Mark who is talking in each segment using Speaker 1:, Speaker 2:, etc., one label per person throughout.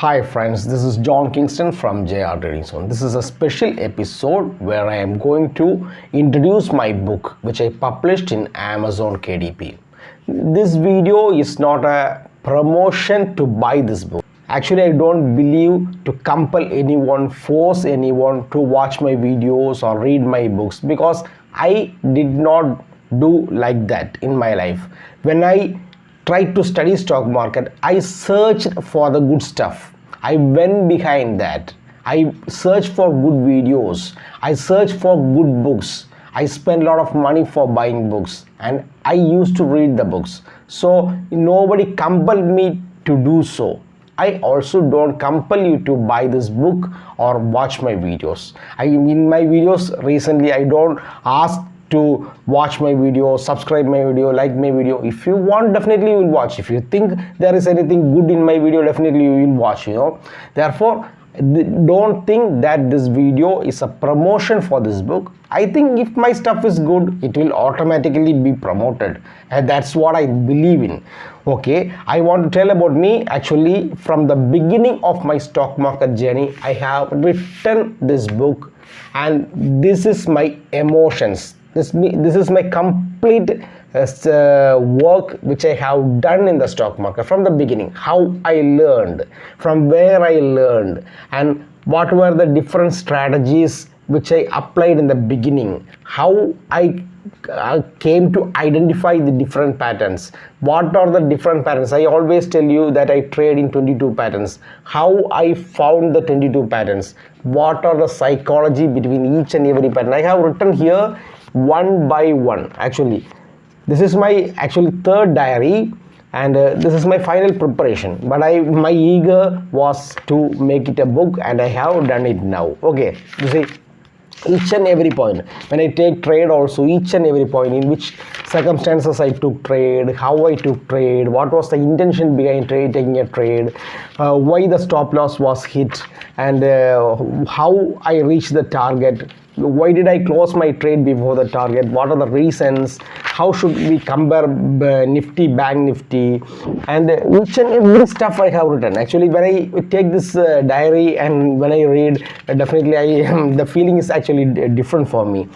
Speaker 1: Hi friends, this is John Kingston from JR Trading Zone. This is a special episode where I am going to introduce my book which I published in Amazon KDP. This video is not a promotion to buy this book. Actually, I don't believe to compel anyone, force anyone to watch my videos or read my books because I did not do like that in my life. When I tried to study stock market, I searched for the good stuff. I went behind that. I searched for good videos. I searched for good books. I spent a lot of money for buying books and I used to read the books. So nobody compelled me to do so. I also don't compel you to buy this book or watch my videos. In my videos recently, I don't ask to watch my video, subscribe my video, like my video. If you want, definitely you will watch. If you think there is anything good in my video, definitely you will watch. Therefore, don't think that this video is a promotion for this book. I think if my stuff is good, it will automatically be promoted, and that's what I believe in. Okay, I want to tell about me. Actually, from the beginning of my stock market journey, I have written this book, and this is my emotions. This is my complete work which I have done in the stock market from the beginning. How I learned, from where I learned, and what were the different strategies which I applied in the beginning. How I came to identify the different patterns. What are the different patterns? I always tell you that I trade in 22 patterns. How I found the 22 patterns. What are the psychology between each and every pattern? I have written here one by one. Actually, this is my third diary, and this is my final preparation, but my eager was to make it a book, and I have done it now. Okay, you see, each and every point when I take trade, also each and every point, in which circumstances I took trade, how I took trade, what was the intention behind taking a trade, why the stop loss was hit, and how I reached the target. Why did I close my trade before the target? What are the reasons? How should we compare Nifty, Bank Nifty, and each and every stuff I have written. Actually, when I take this diary and when I read, definitely the feeling is actually different for me,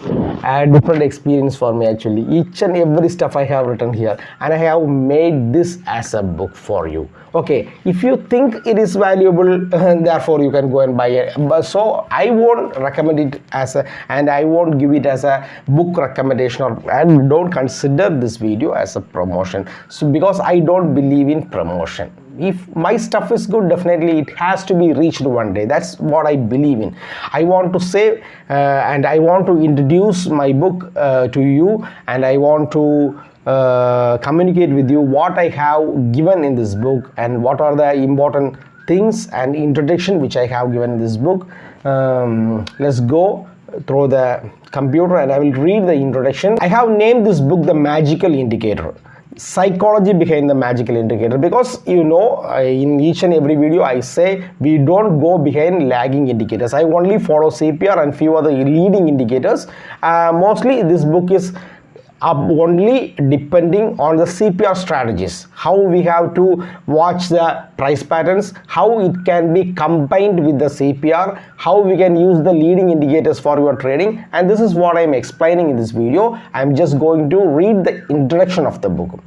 Speaker 1: a different experience for me. Actually, each and every stuff I have written here, and I have made this as a book for you. Okay, if you think it is valuable, therefore you can go and buy it. But so I won't recommend it and I won't give it as a book recommendation, and don't consider this video as a promotion. So because I don't believe in promotion. If my stuff is good, definitely it has to be reached one day. That's what I believe in. I want to say and I want to introduce my book to you, and I want to communicate with you what I have given in this book and what are the important things and introduction which I have given in this book. Let's go through the computer and I will read the introduction. I have named this book The Magical Indicator. Psychology behind the magical indicator, because in each and every video I say we don't go behind lagging indicators. I only follow CPR and few other leading indicators. Mostly this book is only depending on the CPR strategies, how we have to watch the price patterns, how it can be combined with the CPR, how we can use the leading indicators for your trading, and this is what I am explaining in this video. I am just going to read the introduction of the book.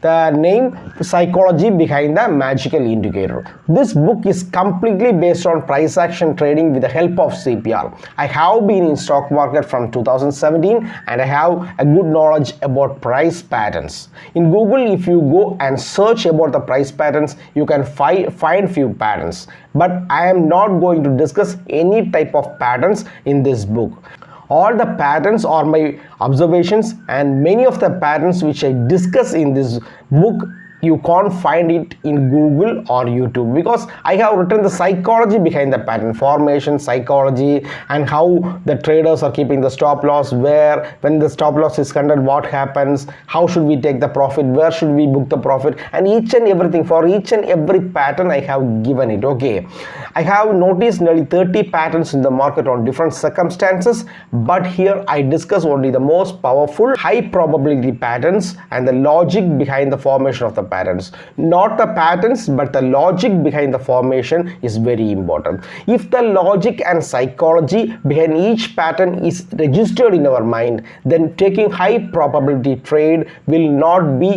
Speaker 1: The name, Psychology Behind the Magical Indicator. This book is completely based on price action trading with the help of CPR. I have been in stock market from 2017 and I have a good knowledge about price patterns. In Google, if you go and search about the price patterns, you can find few patterns. But I am not going to discuss any type of patterns in this book. All the patterns are my observations, and many of the patterns which I discuss in this book, you can't find it in Google or YouTube, because I have written the psychology behind the pattern formation, psychology, and how the traders are keeping the stop loss, where when the stop loss is conducted, what happens, how should we take the profit, where should we book the profit, and each and everything. For each and every pattern I have given it. Okay, I have noticed nearly 30 patterns in the market on different circumstances, but here I discuss only the most powerful high probability patterns and the logic behind the formation of the pattern. patterns. Not the patterns, but the logic behind the formation is very important. If the logic and psychology behind each pattern is registered in our mind, then taking high probability trade will not be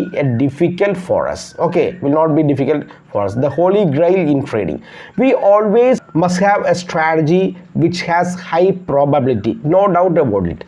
Speaker 1: difficult for us. Okay, will not be difficult for us. The holy grail in trading. We always must have a strategy which has high probability, no doubt about it.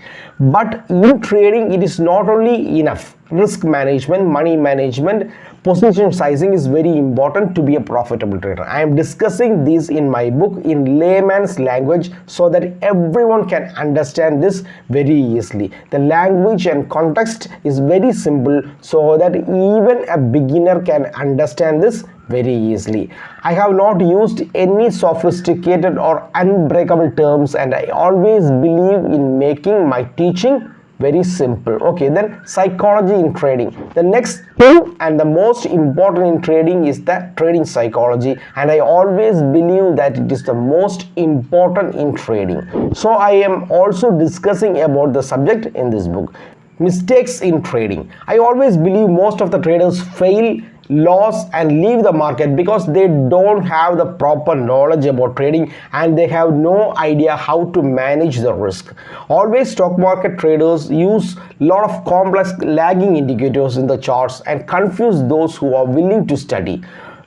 Speaker 1: But in trading, it is not only enough. Risk management, money management, position sizing is very important to be a profitable trader. I am discussing this in my book in layman's language so that everyone can understand this very easily. The language and context is very simple so that even a beginner can understand this very easily. I have not used any sophisticated or unbreakable terms, and I always believe in making my teaching very simple. Okay, then psychology in trading. The next thing and the most important in trading is the trading psychology, and I always believe that it is the most important in trading. So I am also discussing about the subject in this book. Mistakes in trading. I always believe most of the traders fail, lose and leave the market because they don't have the proper knowledge about trading and they have no idea how to manage the risk. Always stock market traders use a lot of complex lagging indicators in the charts and confuse those who are willing to study.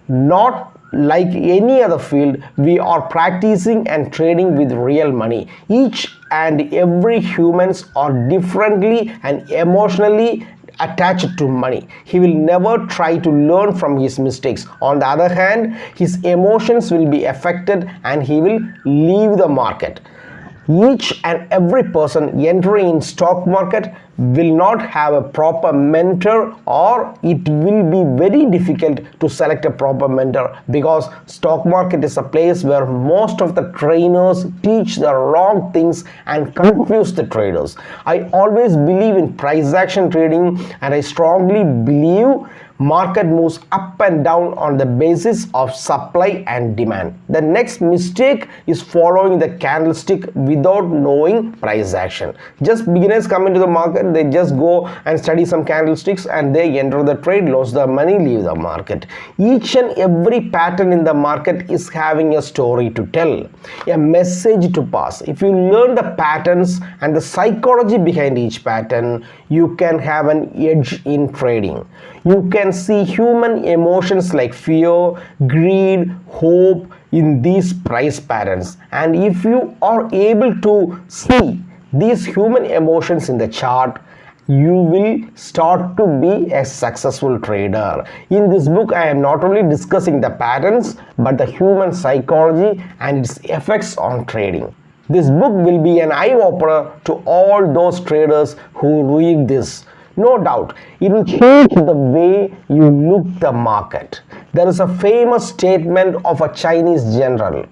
Speaker 1: Not like any other field, we are practicing and trading with real money. Each and every humans are differently and emotionally attached to money. He will never try to learn from his mistakes. On the other hand, his emotions will be affected and he will leave the market. Each and every person entering in stock market will not have a proper mentor, or it will be very difficult to select a proper mentor because stock market is a place where most of the trainers teach the wrong things and confuse the traders. I always believe in price action trading, and I strongly believe market moves up and down on the basis of supply and demand. The next mistake is following the candlestick without knowing price action. Just beginners come into the market, they just go and study some candlesticks and they enter the trade, lose the money, leave the market. Each and every pattern in the market is having a story to tell, a message to pass. If you learn the patterns and the psychology behind each pattern, you can have an edge in trading. You can see human emotions like fear, greed, hope in these price patterns. And if you are able to see these human emotions in the chart, you will start to be a successful trader. In this book, I am not only discussing the patterns, but the human psychology and its effects on trading. This book will be an eye-opener to all those traders who read this. No doubt, it will change the way you look the market. There is a famous statement of a Chinese general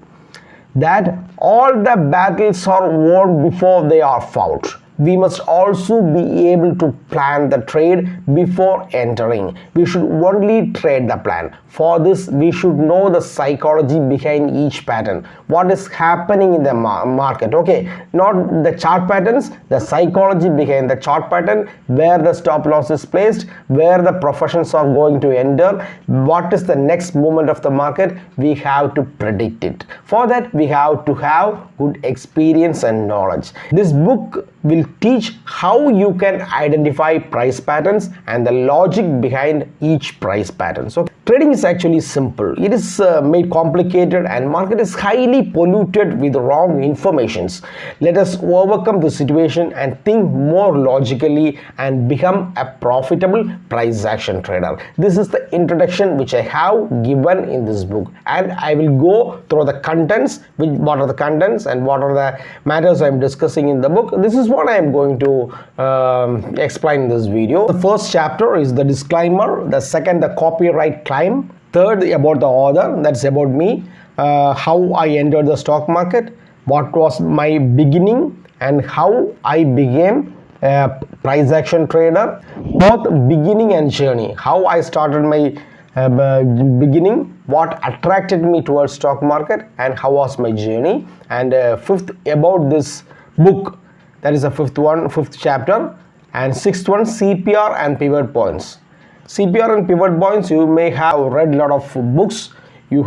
Speaker 1: that all the battles are won before they are fought. We must also be able to plan the trade before entering. We should only trade the plan. For this, we should know the psychology behind each pattern. What is happening in the market? Okay, not the chart patterns, the psychology behind the chart pattern, where the stop loss is placed, where the professions are going to enter, what is the next movement of the market. We have to predict it. For that, we have to have good experience and knowledge. This book will teach how you can identify price patterns and the logic behind each price pattern. So trading is actually simple. It is made complicated, and market is highly polluted with wrong informations. Let us overcome the situation and think more logically and become a profitable price action trader. This is the introduction which I have given in this book, and I will go through the contents, what are the contents and what are the matters I am discussing in the book. This is what I am going to explain in this video. The first chapter is the disclaimer, the second the copyright claim, third about the author, that's about me, how I entered the stock market, what was my beginning and how I became a price action trader, both beginning and journey, how I started my beginning, what attracted me towards stock market and how was my journey, and fifth about this book, that is the fifth chapter, and sixth one CPR and pivot points. CPR and pivot points, you may have read a lot of books, you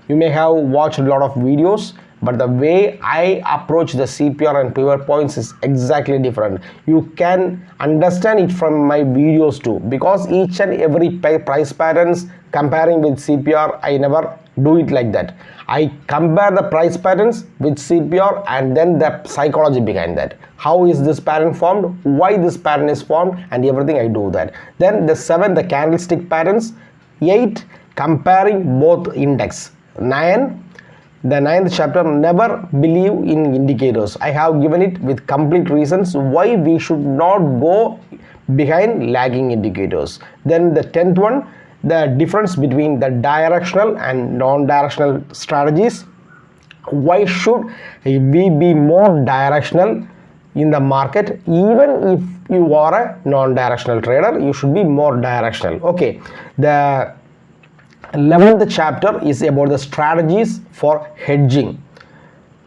Speaker 1: may have watched a lot of videos, but the way I approach the CPR and pivot points is exactly different. You can understand it from my videos too, because each and every price patterns comparing with CPR, I never do it like that. I compare the price patterns with CPR and then the psychology behind that. How is this pattern formed? Why this pattern is formed? And everything I do that. Then the 7, the candlestick patterns. 8, comparing both index. 9, the 9th chapter, never believe in indicators. I have given it with complete reasons why we should not go behind lagging indicators. Then the 10th one, the difference between the directional and non-directional strategies. Why should we be more directional in the market? Even if you are a non-directional trader, you should be more directional. Okay, the 11th chapter is about the strategies for hedging.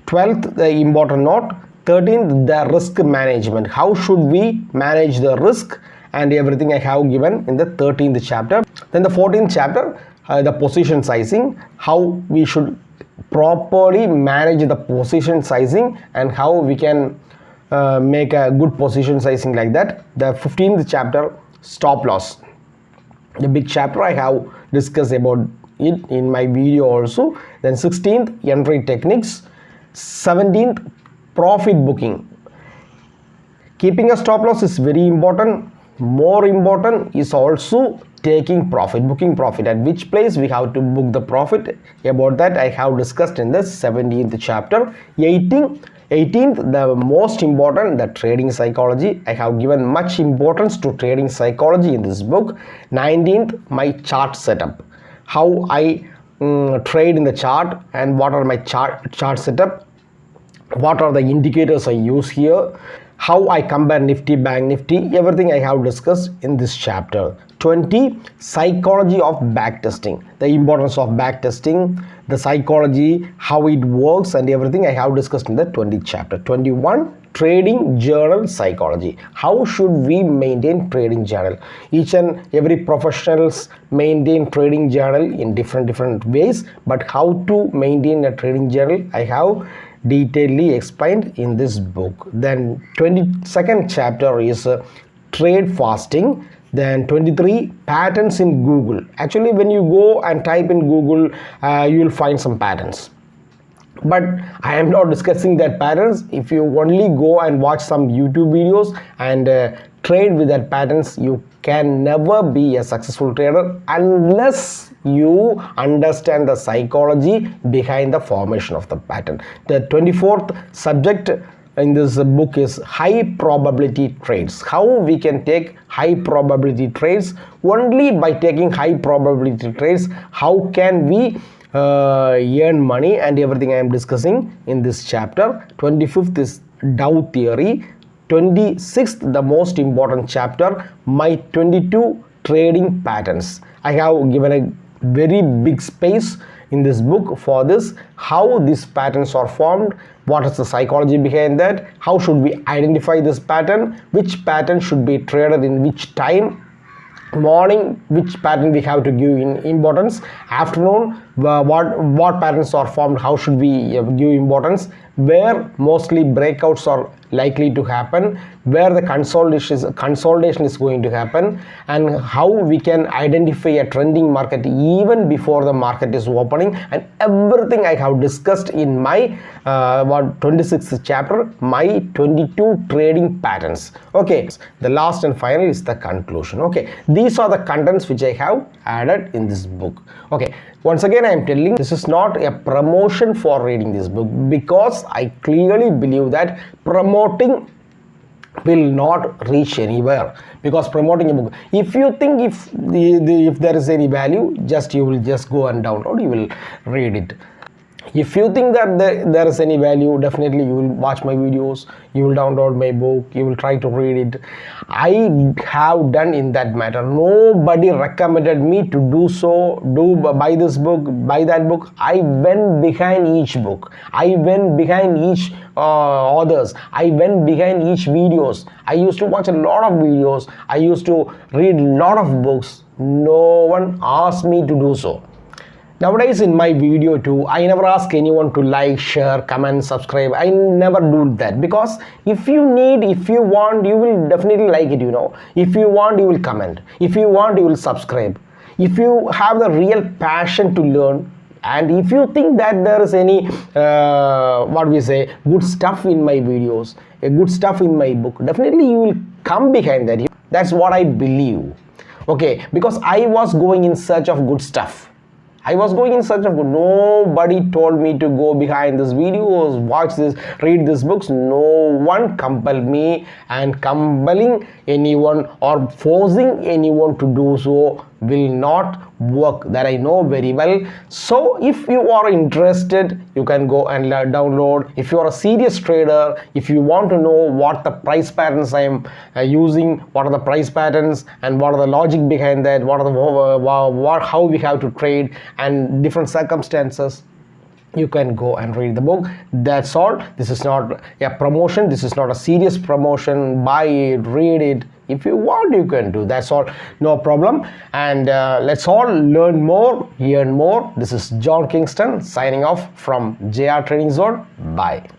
Speaker 1: 12th, the important note. 13th, the risk management. How should we manage the risk and everything I have given in the 13th chapter. Then the 14th chapter, the position sizing, how we should properly manage the position sizing and how we can make a good position sizing like that. The 15th chapter, stop loss. The big chapter, I have discussed about it in my video also. Then 16th, entry techniques. 17th, profit booking. Keeping a stop loss is very important. More important is also taking profit, booking profit. At which place we have to book the profit. About that I have discussed in the 17th chapter. 18th, the most important, the trading psychology. I have given much importance to trading psychology in this book. 19th, my chart setup. How I trade in the chart and what are my chart setup. What are the indicators I use here. How I compare Nifty, Bank Nifty, everything I have discussed in this chapter. 20, psychology of backtesting, the importance of backtesting, the psychology, how it works and everything I have discussed in the 20th chapter. 21, trading journal psychology. How should we maintain trading journal? Each and every professionals maintain trading journal in different ways, but how to maintain a trading journal I have detailedly explained in this book. Then 22nd chapter is trade fasting. Then 23, patterns in Google. Actually, when you go and type in Google, you will find some patterns. But I am not discussing that patterns. If you only go and watch some YouTube videos and trade with that patterns, you can never be a successful trader unless you understand the psychology behind the formation of the pattern. The 24th subject in this book is high probability trades. How we can take high probability trades. Only by taking high probability trades, how can we earn money and everything I am discussing in this chapter. 25th is Dow theory. 26th, the most important chapter, my 22 trading patterns. I have given a very big space in this book for this, how these patterns are formed, what is the psychology behind that, how should we identify this pattern, which pattern should be traded in which time, morning which pattern we have to give in importance, afternoon what patterns are formed, how should we give importance, where mostly breakouts are likely to happen, where the consolidation is going to happen, and how we can identify a trending market even before the market is opening, and everything I have discussed in my 26th chapter, my 22 trading patterns. Okay, the last and final is the conclusion. Okay, these are the contents which I have added in this book. Okay, once again I am telling this is not a promotion for reading this book, because I clearly believe that promoting will not reach anywhere. Because promoting a book, if you think if there is any value, you will just go and download, you will read it. If you think that there is any value, definitely you will watch my videos, you will download my book, you will try to read it. I have done in that matter. Nobody recommended me to do so, buy this book, buy that book. I went behind each book, I went behind each authors, I went behind each videos. I used to watch a lot of videos, I used to read a lot of books. No one asked me to do so. Nowadays in my video too, I never ask anyone to like, share, comment, subscribe. I never do that, because if you need, if you want, you will definitely like it, If you want, you will comment. If you want, you will subscribe. If you have the real passion to learn, and if you think that there is any good stuff in my videos, good stuff in my book, definitely you will come behind that. That's what I believe. Okay, because I was going in search of good stuff. I was going in search of good. Nobody told me to go behind these videos, watch this, read these books. No one compelled me, and compelling anyone or forcing anyone to do so will not work. That I know very well. So if you are interested, you can go and download. If you are a serious trader, if you want to know what the price patterns I am using, what are the price patterns and what are the logic behind that, what are the how we have to trade and different circumstances, you can go and read the book. That's all. This is not a promotion, this is not a serious promotion. Buy it, read it. If you want, you can do. That's all, no problem. And let's all learn more, earn more. This is John Kingston signing off from JR Trading Zone. Bye.